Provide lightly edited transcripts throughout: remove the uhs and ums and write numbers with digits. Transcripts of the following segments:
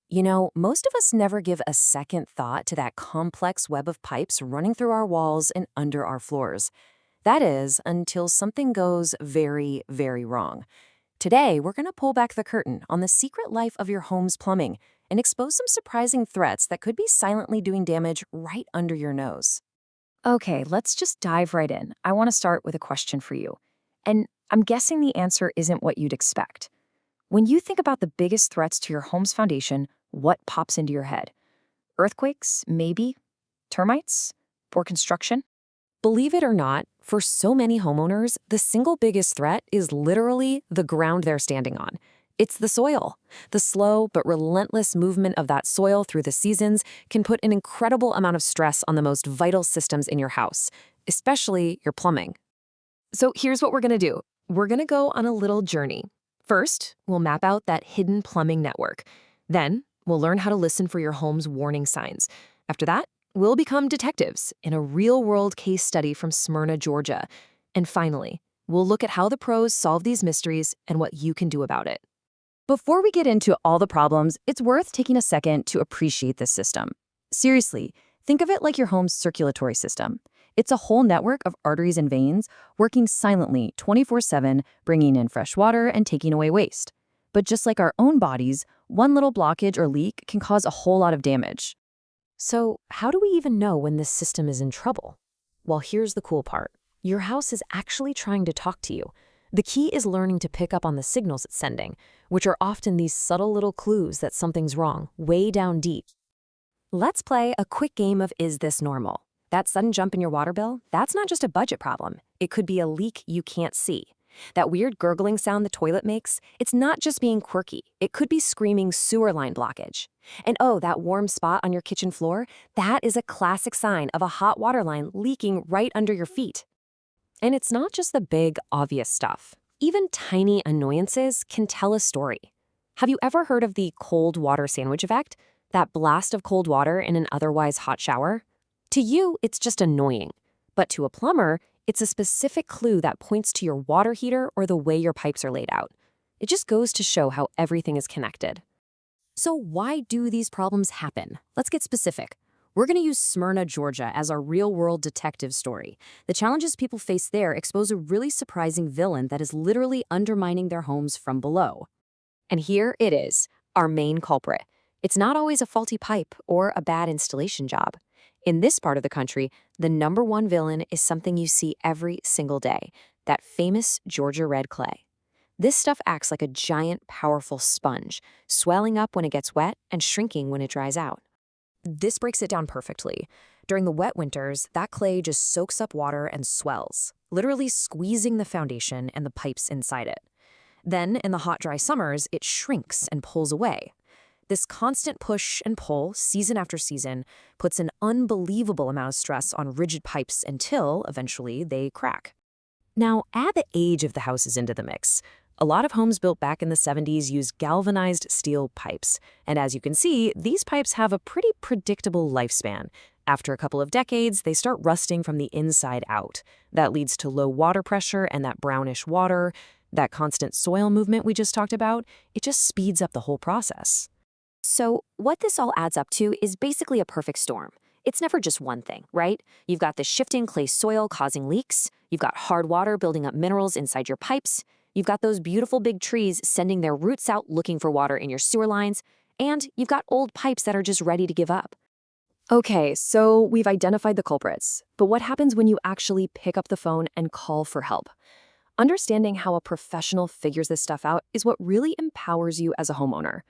Most of us never give a second thought to that complex web of pipes running through our walls and under our floors. That is, until something goes very, very wrong. Today, we're going to pull back the curtain on the secret life of your home's plumbing and expose some surprising threats that could be silently doing damage right under your nose. Okay, let's just dive right in. I want to start with a question for you. And I'm guessing the answer isn't what you'd expect. When you think about the biggest threats to your home's foundation, what pops into your head? Earthquakes, maybe? Termites? Poor construction? Believe it or not, for so many homeowners, the single biggest threat is literally the ground they're standing on. It's the soil. The slow but relentless movement of that soil through the seasons can put an incredible amount of stress on the most vital systems in your house, especially your plumbing. So here's what we're going to do. We're going to go on a little journey. First, we'll map out that hidden plumbing network. Then, we'll learn how to listen for your home's warning signs. After that, we'll become detectives in a real-world case study from Smyrna, Georgia. And finally, we'll look at how the pros solve these mysteries and what you can do about it. Before we get into all the problems, it's worth taking a second to appreciate this system. Seriously, think of it like your home's circulatory system. It's a whole network of arteries and veins working silently 24/7, bringing in fresh water and taking away waste. But just like our own bodies, one little blockage or leak can cause a whole lot of damage. So, how do we even know when this system is in trouble? Well, here's the cool part. Your house is actually trying to talk to you. The key is learning to pick up on the signals it's sending, which are often these subtle little clues that something's wrong, way down deep. Let's play a quick game of Is This Normal? That sudden jump in your water bill, that's not just a budget problem. It could be a leak you can't see. That weird gurgling sound the toilet makes, it's not just being quirky. It could be screaming sewer line blockage. And oh, that warm spot on your kitchen floor, that is a classic sign of a hot water line leaking right under your feet. And it's not just the big, obvious stuff. Even tiny annoyances can tell a story. Have you ever heard of the cold water sandwich effect? That blast of cold water in an otherwise hot shower? To you, it's just annoying. But to a plumber, it's a specific clue that points to your water heater or the way your pipes are laid out. It just goes to show how everything is connected. So why do these problems happen? Let's get specific. We're going to use Smyrna, Georgia as our real-world detective story. The challenges people face there expose a really surprising villain that is literally undermining their homes from below. And here it is, our main culprit. It's not always a faulty pipe or a bad installation job. In this part of the country, the number one villain is something you see every single day, that famous Georgia red clay. This stuff acts like a giant, powerful sponge, swelling up when it gets wet and shrinking when it dries out. This breaks it down perfectly. During the wet winters, that clay just soaks up water and swells, literally squeezing the foundation and the pipes inside it. Then, in the hot, dry summers, it shrinks and pulls away. This constant push and pull, season after season, puts an unbelievable amount of stress on rigid pipes until, eventually, they crack. Now, add the age of the houses into the mix. A lot of homes built back in the 70s use galvanized steel pipes. And as you can see, these pipes have a pretty predictable lifespan. After a couple of decades, they start rusting from the inside out. That leads to low water pressure and that brownish water, that constant soil movement we just talked about. It just speeds up the whole process. So what this all adds up to is basically a perfect storm. It's never just one thing, right? You've got the shifting clay soil causing leaks. You've got hard water building up minerals inside your pipes. You've got those beautiful big trees sending their roots out looking for water in your sewer lines. And you've got old pipes that are just ready to give up. Okay, so we've identified the culprits. But what happens when you actually pick up the phone and call for help? Understanding how a professional figures this stuff out is what really empowers you as a homeowner.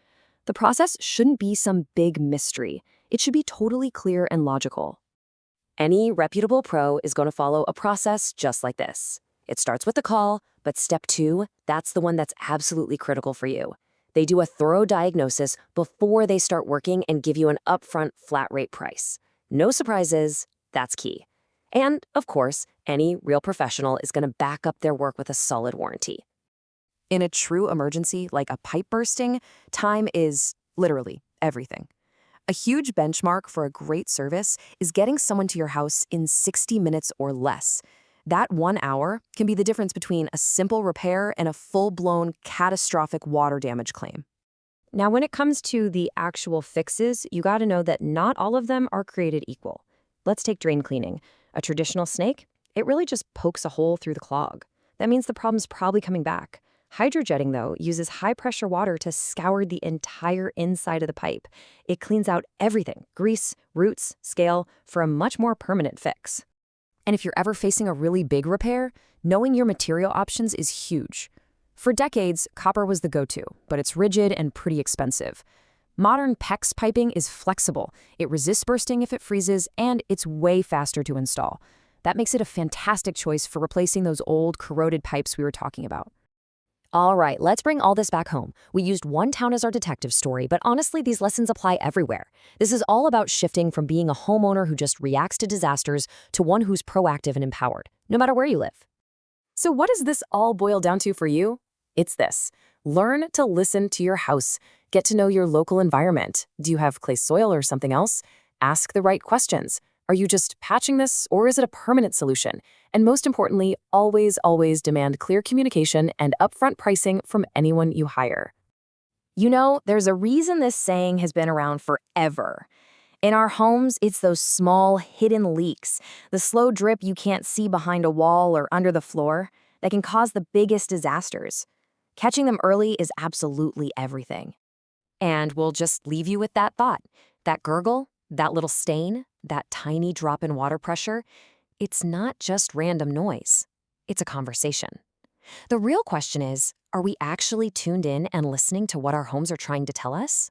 The process shouldn't be some big mystery. It should be totally clear and logical. Any reputable pro is going to follow a process just like this. It starts with the call, but step 2, that's the one that's absolutely critical for you. They do a thorough diagnosis before they start working and give you an upfront flat rate price. No surprises, that's key. And, of course, any real professional is going to back up their work with a solid warranty. In a true emergency, like a pipe bursting, time is literally everything. A huge benchmark for a great service is getting someone to your house in 60 minutes or less. That 1 hour can be the difference between a simple repair and a full-blown catastrophic water damage claim. Now, when it comes to the actual fixes, you got to know that not all of them are created equal. Let's take drain cleaning. A traditional snake, it really just pokes a hole through the clog. That means the problem's probably coming back. Hydrojetting, though, uses high-pressure water to scour the entire inside of the pipe. It cleans out everything, grease, roots, scale, for a much more permanent fix. And if you're ever facing a really big repair, knowing your material options is huge. For decades, copper was the go-to, but it's rigid and pretty expensive. Modern PEX piping is flexible, it resists bursting if it freezes, and it's way faster to install. That makes it a fantastic choice for replacing those old, corroded pipes we were talking about. All right, let's bring all this back home. We used one town as our detective story, but honestly, these lessons apply everywhere. This is all about shifting from being a homeowner who just reacts to disasters to one who's proactive and empowered, no matter where you live. So what does this all boil down to for you? It's this. Learn to listen to your house. Get to know your local environment. Do you have clay soil or something else? Ask the right questions. Are you just patching this, or is it a permanent solution? And most importantly, always demand clear communication and upfront pricing from anyone you hire. You know, there's a reason this saying has been around forever. In our homes, it's those small, hidden leaks, the slow drip you can't see behind a wall or under the floor, that can cause the biggest disasters. Catching them early is absolutely everything. And we'll just leave you with that thought. That gurgle, that little stain, that tiny drop in water pressure, it's not just random noise. It's a conversation. The real question is, are we actually tuned in and listening to what our homes are trying to tell us?